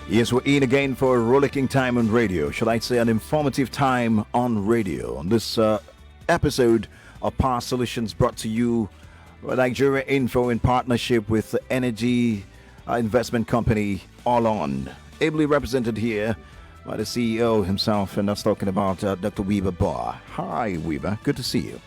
Yes, we're in again for a rollicking time on radio. Should I say an informative time on radio? On this episode of Power Solutions brought to you by Nigeria Info in partnership with the energy investment company All On. Ably represented here by the CEO himself, and that's talking about Dr. Wiebe Boer. Hi, Wiebe. Good to see you.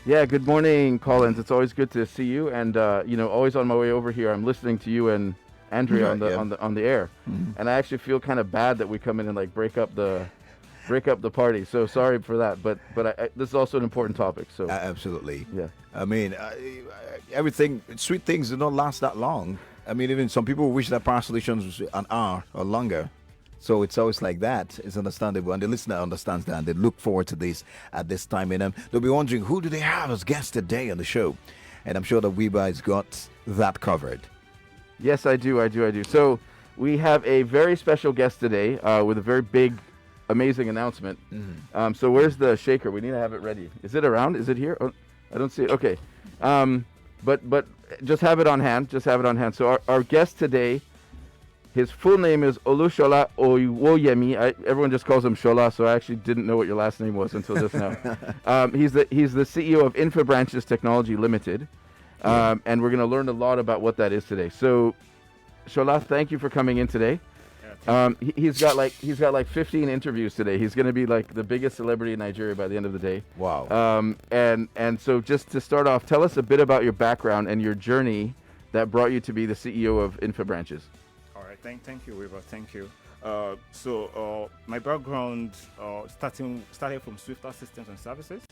Yeah, good morning, Collins. It's always good to see you, and always on my way over here, I'm listening to you and Andrea on the air, and I actually feel kind of bad that we come in and like break up the party. So sorry for that, but this is also an important topic. So absolutely, yeah. I mean, everything sweet things do not last that long. I mean, even some people wish that Power Solutions was an hour or longer. So it's always like that. It's understandable, and the listener understands that. And they look forward to this at this time. And they'll be wondering, who do they have as guests today on the show? And I'm sure that Wiebe has got that covered. Yes, I do. So we have a very special guest today with a very big, amazing announcement. So where's the shaker? We need to have it ready. Is it around? Is it here? Oh, I don't see it. Okay. But just have it on hand. So our guest today, his full name is Olusola Owoyemi. Everyone just calls him Shola, so I actually didn't know what your last name was until just now. He's the CEO of Infibranches Technology Limited. And we're going to learn a lot about what that is today. So, Shola, thank you for coming in today. He's got like 15 interviews today. He's going to be like the biggest celebrity in Nigeria by the end of the day. Wow. And so just to start off, tell us a bit about your background and your journey that brought you to be the CEO of Infibranches. All right. Thank you, Wiebe. Thank you. So my background started from Swifter Systems and Services.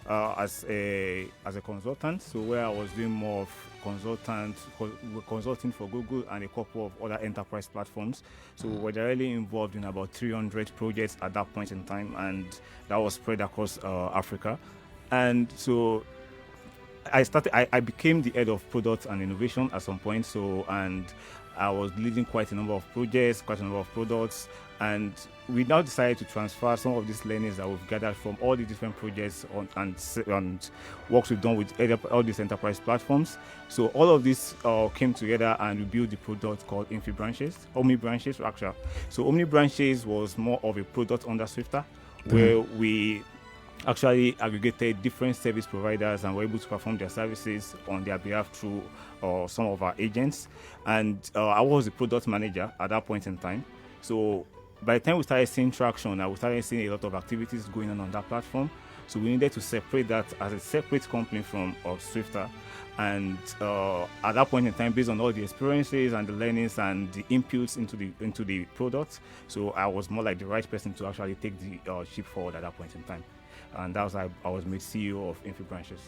As a consultant, so where I was doing more of consulting for Google and a couple of other enterprise platforms. So we're directly involved in about 300 projects at that point in time, and that was spread across Africa. And so I became the head of product and innovation at some point. So, and I was leading quite a number of projects, quite a number of products, and we now decided to transfer some of these learnings that we've gathered from all the different projects and works we've done with all these enterprise platforms. So all of this came together, and we built the product called OmniBranches actually. So OmniBranches was more of a product under Swifter, where we actually aggregated different service providers and were able to perform their services on their behalf through some of our agents. And I was the product manager at that point in time. So by the time we started seeing traction, we started seeing a lot of activities going on that platform. So we needed to separate that as a separate company from Swifter. And at that point in time, based on all the experiences and the learnings and the inputs into the product, so I was more like the right person to actually take the ship forward at that point in time. And that was I was made CEO of Infibranches.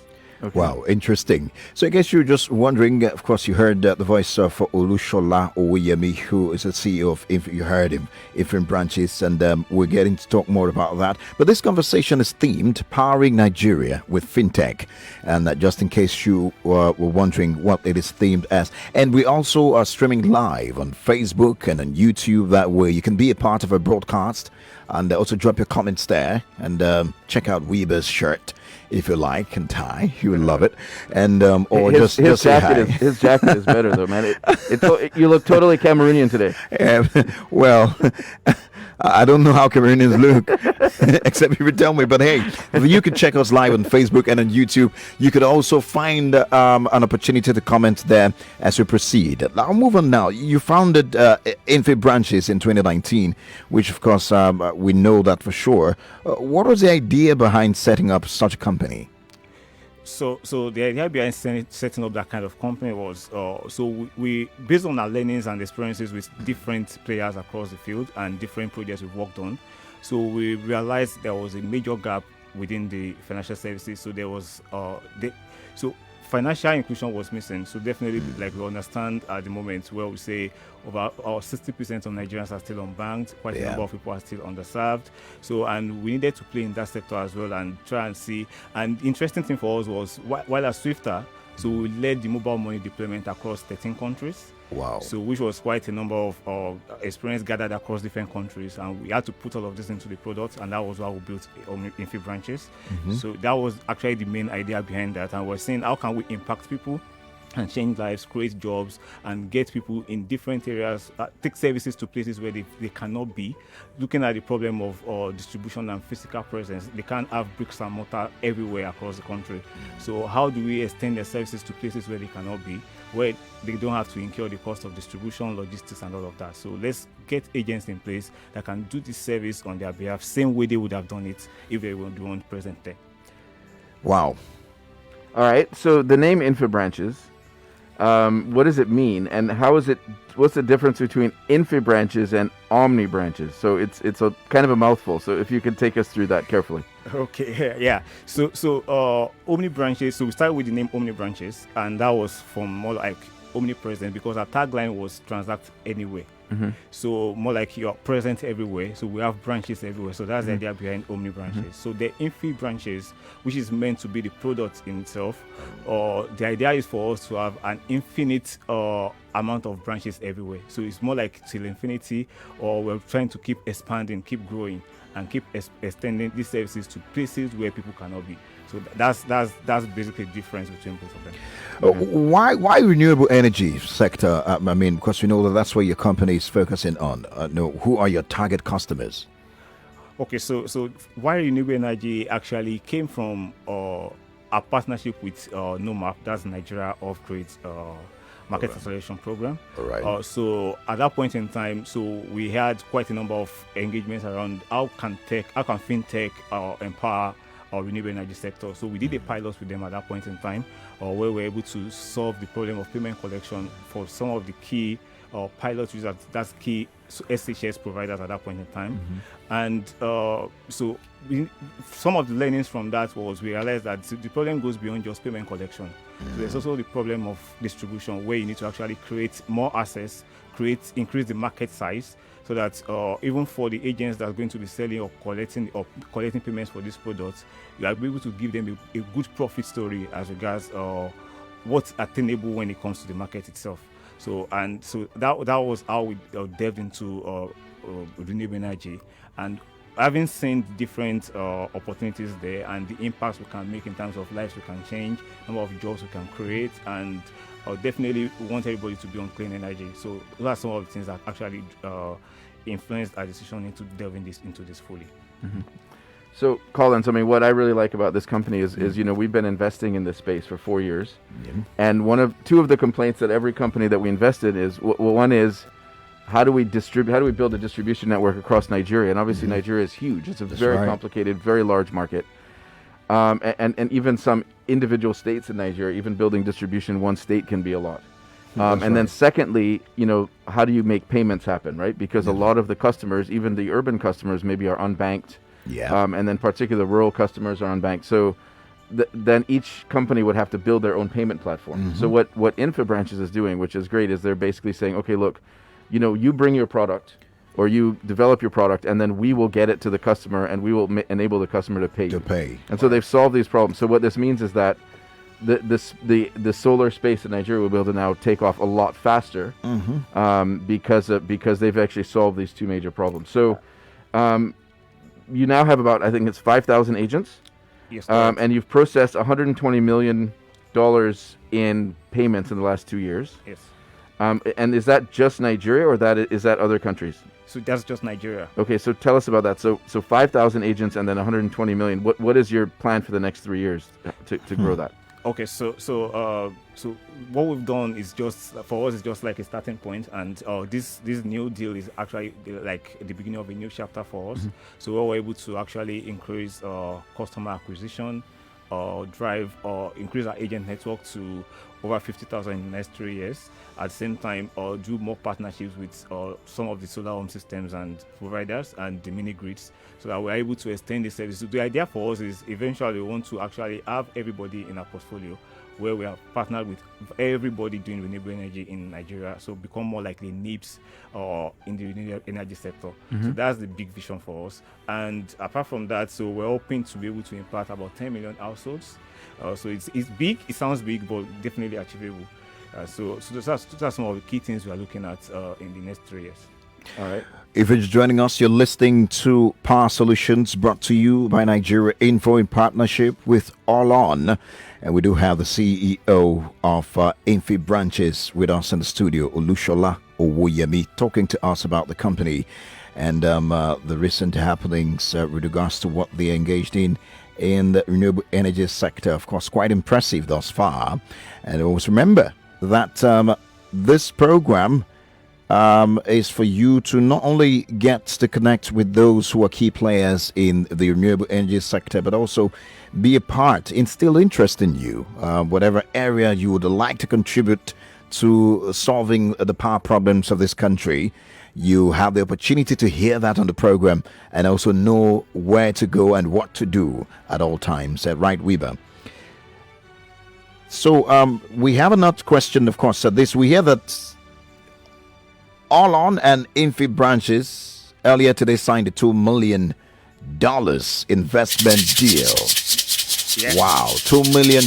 Okay. Wow, interesting. So I guess you're just wondering, of course, you heard the voice of Olusola Owoyemi, who is the CEO of you heard him, Infibranches, and we're getting to talk more about that. But this conversation is themed Powering Nigeria with Fintech. And just in case you were wondering what it is themed as. And we also are streaming live on Facebook and on YouTube. That way you can be a part of a broadcast. And also drop your comments there and check out Wiebe's shirt if you like, and tie. You will love it. And or his just jacket his jacket is better though, man. You look totally Cameroonian today. Well, I don't know how Cameroonians look, except if you tell me. But hey, you can check us live on Facebook and on YouTube. You could also find an opportunity to comment there as we proceed. I'll move on now. You founded Infibranches in 2019, which of course we know that for sure. What was the idea behind setting up such a company? So the idea behind setting up that kind of company was, we based on our learnings and experiences with different players across the field and different projects we've worked on, so we realized there was a major gap within the financial services. So there was, financial inclusion was missing. So definitely, like we understand at the moment where we say over 60% of Nigerians are still unbanked, quite a number of people are still underserved. So, and we needed to play in that sector as well and try and see. And the interesting thing for us was, while at Swifter, so we led the mobile money deployment across 13 countries. Wow. So which was quite a number of experience gathered across different countries, and we had to put all of this into the product, and that was why we built Infibranches. So that was actually the main idea behind that, and we're saying how can we impact people and change lives, create jobs, and get people in different areas, take services to places where they cannot be. Looking at the problem of distribution and physical presence, they can't have bricks and mortar everywhere across the country. So how do we extend their services to places where they cannot be, where they don't have to incur the cost of distribution, logistics, and all of that? So let's get agents in place that can do this service on their behalf, same way they would have done it if they weren't present there. Wow. All right. So the name Infibranches, what does it mean, and what's the difference between Infibranches and Omni branches? So it's a kind of a mouthful. So if you could take us through that carefully. Okay, yeah. So Omni branches. So we started with the name Omni branches, and that was from more like omnipresent, because our tagline was transact anywhere. So more like you're present everywhere. So we have branches everywhere. So that's the idea behind Omni branches. So the Infi branches, which is meant to be the product in itself, the idea is for us to have an infinite amount of branches everywhere. So it's more like till infinity, or we're trying to keep expanding, keep growing, and keep extending these services to places where people cannot be. So that's basically the difference between both of them. Why renewable energy sector? I mean, because we know that's where your company is focusing on. Who are your target customers? Okay, so why renewable energy actually came from our partnership with NOMAP, that's Nigeria Off-Grid Market Acceleration Program. All right. So at that point in time, so we had quite a number of engagements around how can Fintech empower our renewable energy sector. So we did a pilot with them at that point in time, where we were able to solve the problem of payment collection for some of the key pilot users, that's key SHS providers at that point in time. And so some of the learnings from that was we realized that the problem goes beyond just payment collection. So there's also the problem of distribution, where you need to actually create more access, increase the market size, so that even for the agents that are going to be selling or collecting payments for these products, you are able to give them a good profit story as regards what's attainable when it comes to the market itself. So that was how we delved into renewable energy, and having seen different opportunities there and the impacts we can make in terms of lives we can change, number of jobs we can create, and definitely we want everybody to be on clean energy. So those are some of the things that actually influenced our decision into delving into this fully. So Collins, I mean, what I really like about this company is we've been investing in this space for 4 years, and two of the complaints that every company that we invest in is one is, how do we build a distribution network across Nigeria? And obviously Nigeria is huge. It's a very complicated, very large market. And even some individual states in Nigeria, even building distribution one state can be a lot. Then secondly, how do you make payments happen, right? Because a lot of the customers, even the urban customers, maybe are unbanked. And then particular rural customers are unbanked. So then each company would have to build their own payment platform. So what Infibranches is doing, which is great, is they're basically saying, okay, look, you bring your product, or you develop your product, and then we will get it to the customer, and we will enable the customer to pay. And so they've solved these problems. So what this means is that the solar space in Nigeria will be able to now take off a lot faster, because they've actually solved these two major problems. So you now have about, I think it's 5,000 agents. Yes. And you've processed $120 million in payments in the last 2 years. Yes. And is that just Nigeria, or is that other countries? So that's just Nigeria. Okay, so tell us about that. So 5,000 agents and then 120 million. What is your plan for the next 3 years to grow that? Okay, so what we've done is just like a starting point, and this new deal is actually like the beginning of a new chapter for us. So we're able to actually increase customer acquisition, increase our agent network to over 50,000 in the next 3 years. At the same time, do more partnerships with some of the solar home systems and providers and the mini grids, so that we're able to extend the service. So the idea for us is eventually we want to actually have everybody in our portfolio, where we have partnered with everybody doing renewable energy in Nigeria, so become more like the NIPS in the renewable energy sector. So that's the big vision for us. And apart from that, so we're hoping to be able to impact about 10 million households. So it's big, it sounds big, but definitely achievable. So that's some of the key things we are looking at in the next 3 years. All right. If you're just joining us, you're listening to Power Solutions brought to you by Nigeria Info in partnership with All On. And we do have the CEO of Infibranches with us in the studio, Olusola Owoyemi, talking to us about the company and the recent happenings with regards to what they engaged in the renewable energy sector. Of course, quite impressive thus far. And always remember that this program is for you to not only get to connect with those who are key players in the renewable energy sector, but also be a part, instill interest in you, whatever area you would like to contribute to solving the power problems of this country. You have the opportunity to hear that on the program and also know where to go and what to do at all times. Right, Wiebe? So we have another question, of course. This we hear that All On and Infibranches earlier today signed a $2 million investment deal. Yes. Wow, $2 million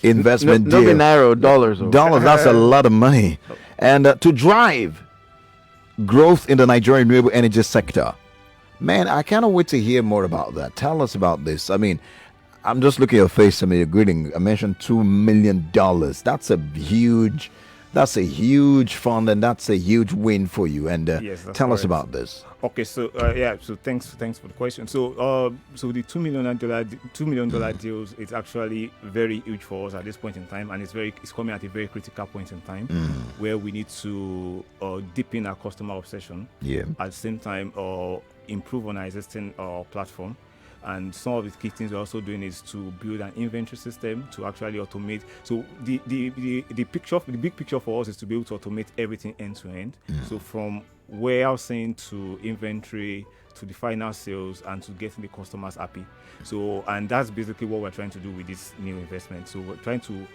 investment No deal. Nairo, dollars. Dollars, that's a lot of money. And to drive growth in the Nigerian renewable energy sector. Man, I cannot wait to hear more about that. Tell us about this. I mean, I'm just looking at your face. I mean, you're greeting. I mentioned $2 million. That's a huge fund, and that's a huge win for you. And Yes, that's tell us correct. about this. Okay, so so thanks for the question. So so the $2 million deals is actually very huge for us at this point in time, and it's coming at a very critical point in time where we need to deepen our customer obsession. Yeah. At the same time, improve on our existing platform. And some of the key things we're also doing is to build an inventory system to actually automate. So the big picture for us is to be able to automate everything end to end. So from warehousing to inventory to the final sales and to getting the customers happy. So, and that's basically what we're trying to do with this new investment. So we're trying to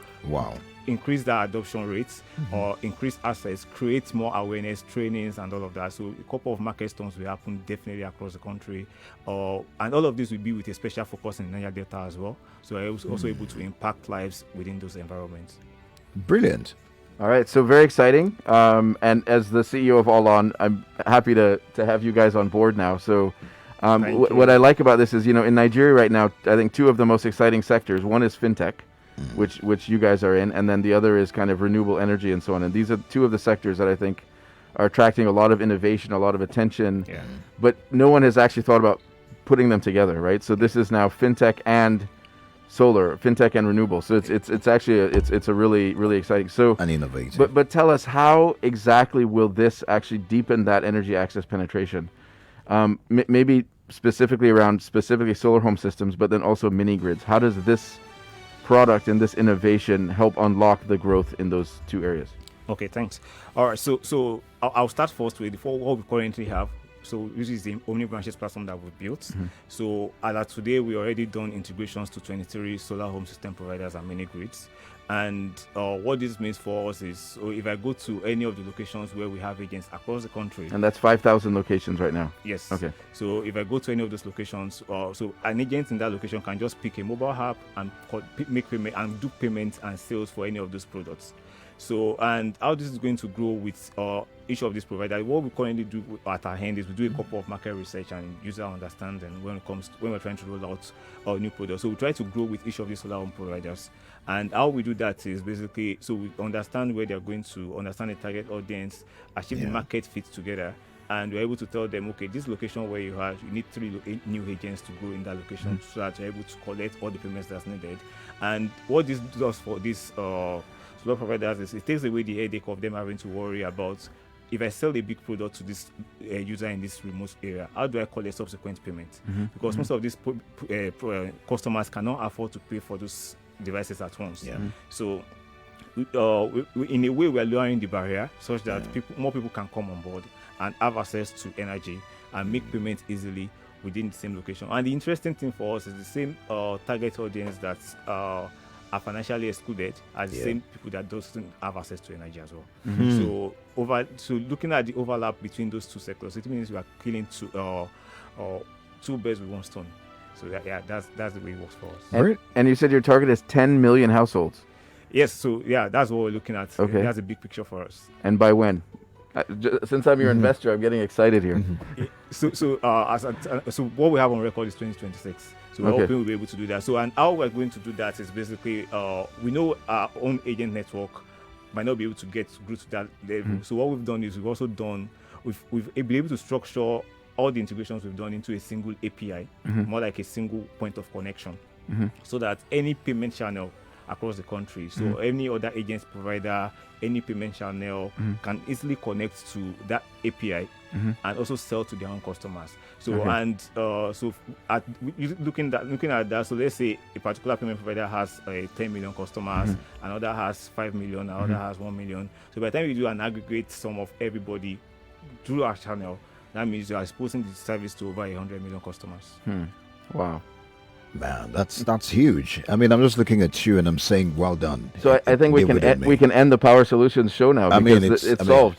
increase the adoption rates or increase access, create more awareness, trainings, and all of that. So a couple of market storms will happen definitely across the country. And all of this will be with a special focus in Niger Delta as well. So I was also able to impact lives within those environments. Brilliant. All right, so very exciting. And as the CEO of All On, I'm happy to have you guys on board now. So what I like about this is, in Nigeria right now, I think two of the most exciting sectors. One is Fintech, which you guys are in, and then the other is kind of renewable energy and so on. And these are two of the sectors that I think are attracting a lot of innovation, a lot of attention. Yeah. But no one has actually thought about putting them together, right? So this is now Fintech and solar, Fintech and renewable. So it's actually it's a really exciting. So And innovative. but tell us, how exactly will this actually deepen that energy access penetration? Maybe specifically around solar home systems, but then also mini grids. How does this product and this innovation help unlock the growth in those two areas? Okay, thanks. All right, so I'll start first with what we currently have. So this is the On and Infibranches platform that we've built. So as of today, we already done integrations to 23 solar home system providers and mini grids. And what this means for us is, so if I go to any of the locations where we have agents across the country, And that's 5,000 locations right now. yes. Okay. So if I go to any of those locations, so an agent in that location can just pick a mobile app and make payment and do payments and sales for any of those products. So, and how this is going to grow with each of these providers, what we currently do at our hand is we do a couple of market research and user understanding when we're trying to roll out new products. So we try to grow with each of these solar home providers. And how we do that is basically, so we understand where they're going to, understand the target audience, achieve the market fit together. And we're able to tell them, okay, this location where you are, you need 3 new agents to go in that location so that you're able to collect all the payments that's needed. And what this does for this solar providers is it takes away the headache of them having to worry about, if I sell a big product to this user in this remote area, how do I collect subsequent payment? Because most of these customers cannot afford to pay for those devices at once. So we, in a way, we're lowering the barrier such that more people can come on board and have access to energy and make payments easily within the same location. And the interesting thing for us is the same target audience that are financially excluded as the same people that doesn't have access to energy as well. So looking at the overlap between those two sectors, it means we are killing two birds with one stone. So that's the way it works for us. And you said your target is 10 million households. Yes, so that's what we're looking at. Okay. That's a big picture for us. And by when? Since I'm your investor, I'm getting excited here. So what we have on record is 2026. So we're Okay. hoping we'll be able to do that. So, and how we're going to do that is basically, we know our own agent network might not be able to get through to that level. So what we've done is we've been able to structure all the integrations we've done into a single API, more like a single point of connection, so that any payment channel across the country, so any other agents provider, any payment channel can easily connect to that API and also sell to their own customers. So looking at that, so let's say a particular payment provider has 10 million customers, another has 5 million, another has 1 million. So by the time you do an aggregate sum of everybody through our channel, that means you are exposing the service to over 100 million customers. Wow. Man, that's huge. I mean, I'm just looking at you and I'm saying, well done. So I think we can end the Power Solutions show now because it's solved.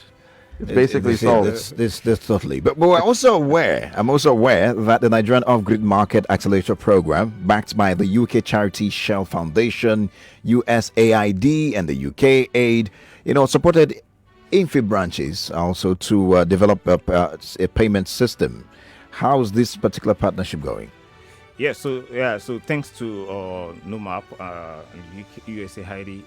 It's basically solved. This totally. But we're also aware. I'm also aware that the Nigerian Off-Grid Market Accelerator Program, backed by the UK charity Shell Foundation, USAID, and the UK Aid, supported Infibranches also to develop a payment system. How's this particular partnership going? So thanks to NOMAP, USAID,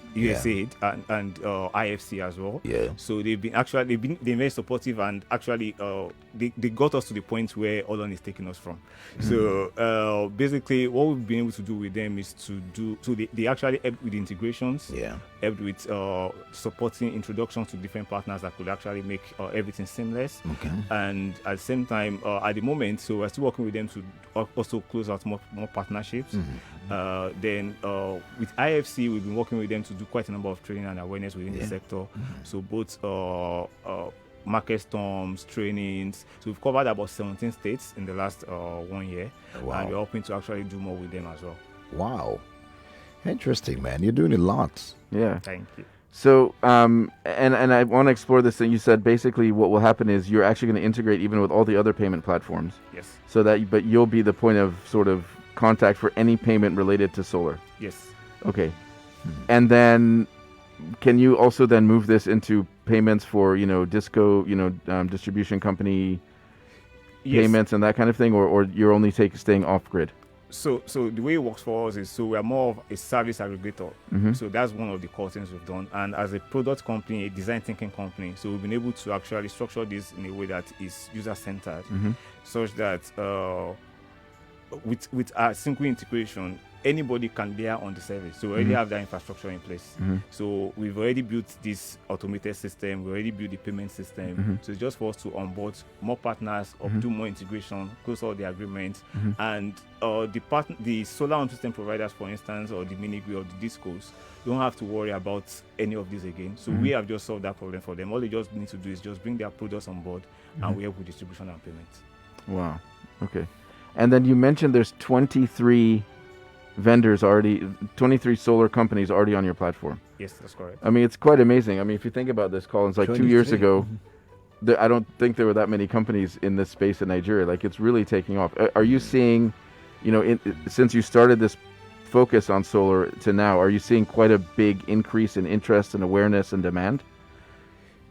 and IFC as well. Yeah. So they've been very supportive, and actually they got us to the point where Olon is taking us from. So basically, what we've been able to do with them is they actually helped with integrations. Yeah. Helped with supporting introductions to different partners that could actually make everything seamless. Okay. And at the same time, at the moment, so we're still working with them to also close out more partnerships. Then with IFC, we've been working with them to do quite a number of training and awareness within the sector. So both market storms, trainings. So we've covered about 17 states in the last 1 year. Wow. And we're hoping to actually do more with them as well. Wow. Interesting, man. You're doing a lot. Yeah. Thank you. So, and I want to explore this thing. You said basically what will happen is you're actually going to integrate even with all the other payment platforms. Yes. So but you'll be the point of sort of contact for any payment related to solar. Yes. Okay. And then can you also then move this into payments for, disco, distribution company payments and that kind of thing, or you're only staying off grid? So the way it works for us is, we are more of a service aggregator. So that's one of the core things we've done. And as a product company, a design thinking company, so we've been able to actually structure this in a way that is user-centered, such that with our single integration, anybody can layer on the service. So we already have that infrastructure in place. So we've already built this automated system. We already built the payment system. So it's just for us to onboard more partners, or do more integration, close all the agreements, and the solar home system providers, for instance, or the mini-grid or the discos, don't have to worry about any of this again. So we have just solved that problem for them. All they just need to do is just bring their products on board, and we help with distribution and payment. Wow. Okay. And then you mentioned there's 23 vendors already, 23 solar companies already on your platform. Yes, that's correct. I mean, it's quite amazing. I mean, if you think about this, Collins, like 2 years ago, I don't think there were that many companies in this space in Nigeria. Like, it's really taking off. Are you seeing, since you started this focus on solar to now, are you seeing quite a big increase in interest and awareness and demand?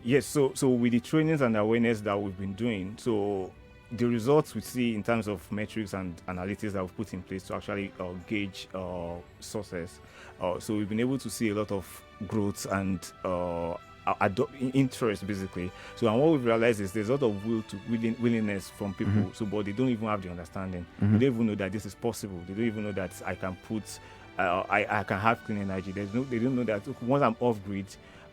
Yes, so with the trainings and awareness that we've been doing, so the results we see in terms of metrics and analytics that we've put in place to actually gauge sources. So we've been able to see a lot of growth and interest, basically. So, and what we've realized is there's a lot of willingness from people. So, but they don't even have the understanding. They don't even know that this is possible. They don't even know that I can put, I can have clean energy. They don't know that once I'm off grid,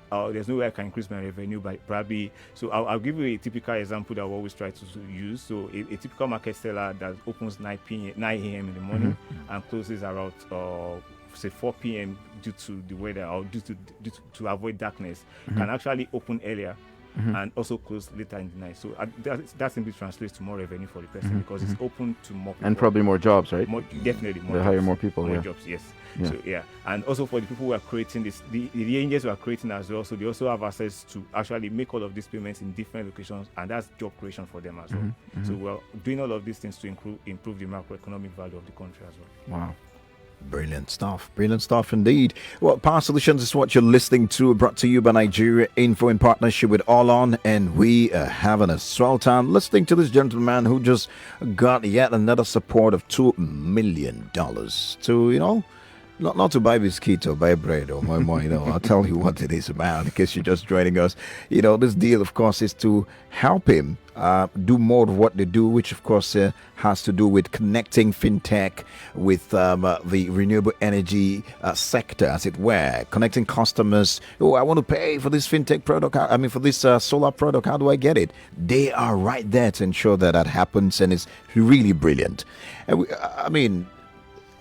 there's no way I can increase my revenue by probably. So I'll give you a typical example that we always try to use. So a typical market seller that opens 9 a.m. in the morning and closes around say 4 p.m. due to the weather or due to avoid darkness can actually open earlier and also close later in the night. So that simply translates to more revenue for the person because it's open to more people. And probably more jobs, right? Definitely more. They hire more people. More jobs, yes. Yeah. So and also for the people who are creating this, the angels who are creating as well. So they also have access to actually make all of these payments in different locations, and that's job creation for them as well. So we're doing all of these things to improve the macroeconomic value of the country as well. Wow. Brilliant stuff indeed. Well, Power Solutions is what you're listening to, brought to you by Nigeria Info in partnership with All On, and we are having a swell time listening to this gentleman who just got yet another support of $2 million to, not to buy biscuit or buy bread or more, I'll tell you what it is about in case you're just joining us. This deal, of course, is to help him do more of what they do, which, of course, has to do with connecting fintech with the renewable energy sector, as it were, connecting customers. Oh, I want to pay for this fintech product. For this solar product. How do I get it? They are right there to ensure that happens, and it's really brilliant.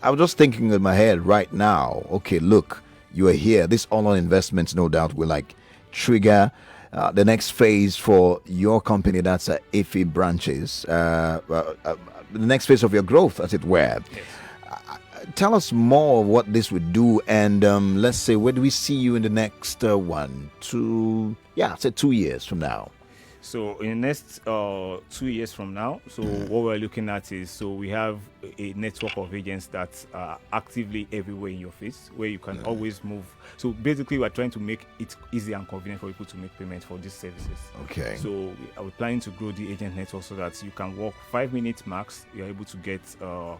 I was just thinking in my head right now, okay, look, you are here. This online investments, no doubt, will trigger the next phase for your company. That's Infibranches, the next phase of your growth, as it were. Yes. Tell us more of what this would do, and let's say, where do we see you in the next 2 years from now? So in the next 2 years from now, what we're looking at is, we have a network of agents that are actively everywhere in your face, where you can always move. So basically, we're trying to make it easy and convenient for people to make payments for these services. Okay. So we're planning to grow the agent network so that you can walk 5 minutes max. You're able to get a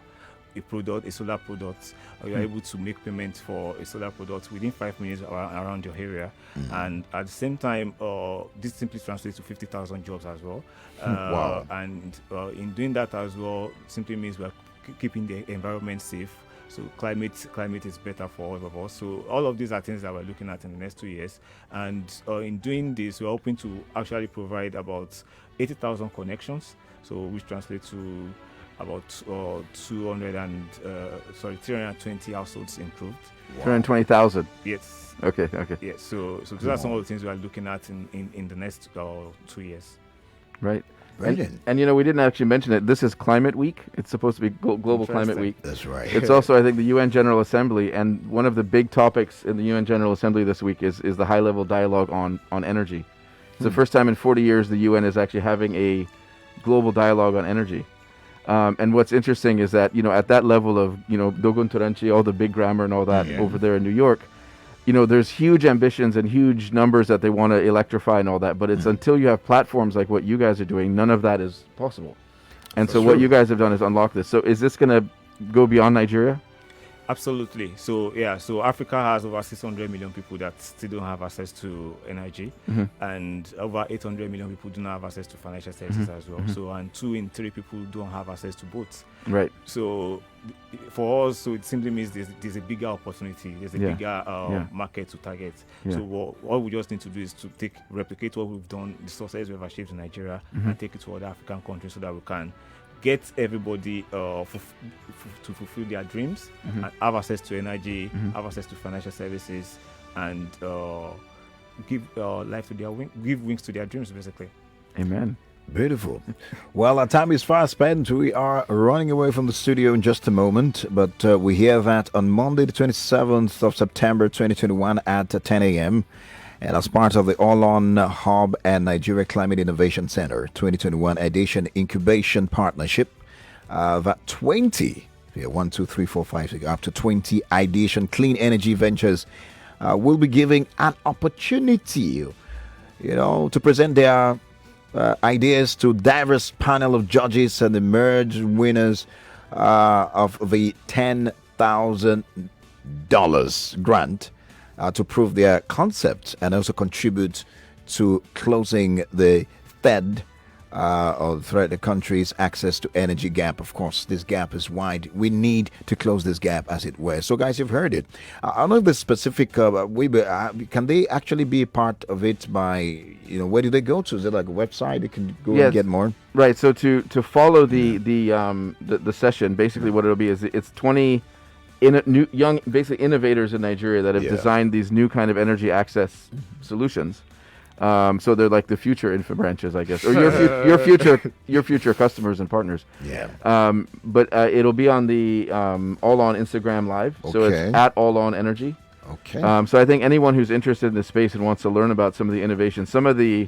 solar product, or you're able to make payments for a solar product within 5 minutes around your area. And at the same time, this simply translates to 50,000 jobs as well. Wow. And in doing that as well, simply means we're keeping the environment safe. So climate is better for all of us. So all of these are things that we're looking at in the next 2 years. And in doing this, we're hoping to actually provide about 80,000 connections, which translates to about 320 households improved. Wow. 320,000. Yes. Okay. Yes. So those are some of the things we are looking at in the next 2 years. Right. Brilliant. And we didn't actually mention it. This is Climate Week. It's supposed to be Global Climate Week. That's right. It's also, I think, the UN General Assembly, and one of the big topics in the UN General Assembly this week is the high-level dialogue on energy. It's the first time in 40 years the UN is actually having a global dialogue on energy. And what's interesting is that, at that level of, Dogon Turanchi, all the big grammar and all that over there in New York, there's huge ambitions and huge numbers that they want to electrify and all that. But it's until you have platforms like what you guys are doing, none of that is possible. And so what you guys have done is unlock this. So is this going to go beyond Nigeria? Absolutely. So Africa has over 600 million people that still don't have access to energy, and over 800 million people do not have access to financial services as well. So, and 2 in 3 people don't have access to both. Right. So for us, it simply means there's a bigger opportunity, there's a bigger market to target. So what we just need to do is to replicate what we've done, the success we've achieved in Nigeria, and take it to other African countries so that we can get everybody to fulfill their dreams and have access to energy, have access to financial services, and give give wings to their dreams, basically. Amen. Beautiful. Well, our time is fast spent. We are running away from the studio in just a moment, but we hear that on Monday, the 27th of September 2021 at 10 a.m., and as part of the All On Hub and Nigeria Climate Innovation Center 2021 edition incubation partnership, that 20, 1, 2, 3, 4, 5, 6, up to 20 ideation clean energy ventures will be giving an opportunity, to present their ideas to diverse panel of judges and emerge winners of the $10,000 grant to prove their concept and also contribute to closing the thread the country's access to energy gap. Of course, this gap is wide. We need to close this gap, as it were. So, guys, you've heard it. I don't know if the specific Wiebe, can they actually be part of it by, where do they go to? Is it like a website they can go and get more? Right. So to follow the session, basically what it'll be is it's 20 young innovators in Nigeria that have designed these new kind of energy access solutions. So they're like the future Infibranches, I guess, or your future customers and partners. Yeah. But it'll be on the All On Instagram Live. Okay. So it's at All On Energy. Okay. So I think anyone who's interested in this space and wants to learn about some of the innovations, some of the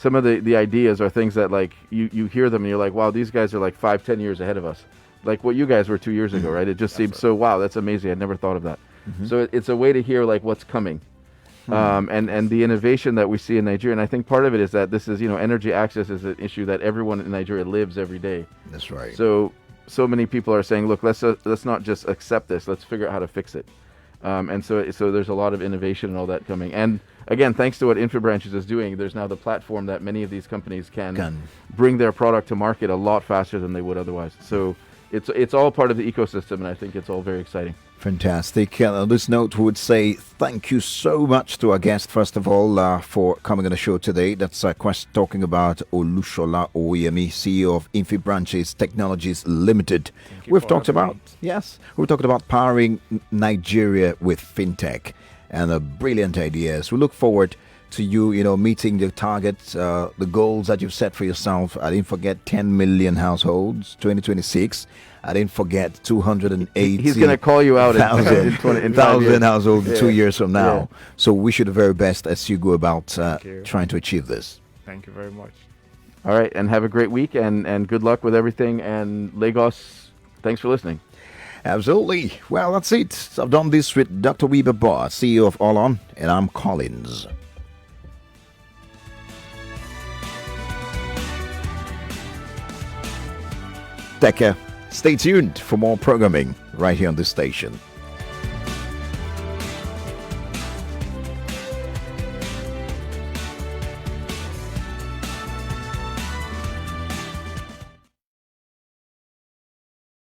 ideas are things that like you hear them and you're like, wow, these guys are like 5-10 years ahead of us. like what you guys were 2 years ago, right? It just seems so, wow, that's amazing. I never thought of that. So it's a way to hear like what's coming. And the innovation that we see in Nigeria, and I think part of it is that this is, energy access is an issue that everyone in Nigeria lives every day. That's right. So many people are saying, look, let's not just accept this, let's figure out how to fix it. And so there's a lot of innovation and all that coming. And again, thanks to what Infibranches is doing, there's now the platform that many of these companies can bring their product to market a lot faster than they would otherwise. So it's all part of the ecosystem, and I think it's all very exciting. Fantastic. On this note, we would say thank you so much to our guest, first of all, for coming on the show today. That's talking about Olusola Owoyemi, CEO of Infibranches Technologies Limited. We've talked about powering Nigeria with fintech and brilliant ideas. We look forward to you, meeting the targets, the goals that you've set for yourself. I didn't forget 10 million households, 2026. I didn't forget 280. He's going to call you out in 1,000 households 2 years from now. Yeah. So wish you the very best as you go about trying to achieve this. Thank you very much. All right, and have a great week, and good luck with everything. And Lagos, thanks for listening. Absolutely. Well, that's it. I've done this with Dr. Wiebe Boer, CEO of On, and I'm Collins. Take care. Stay tuned for more programming right here on this station.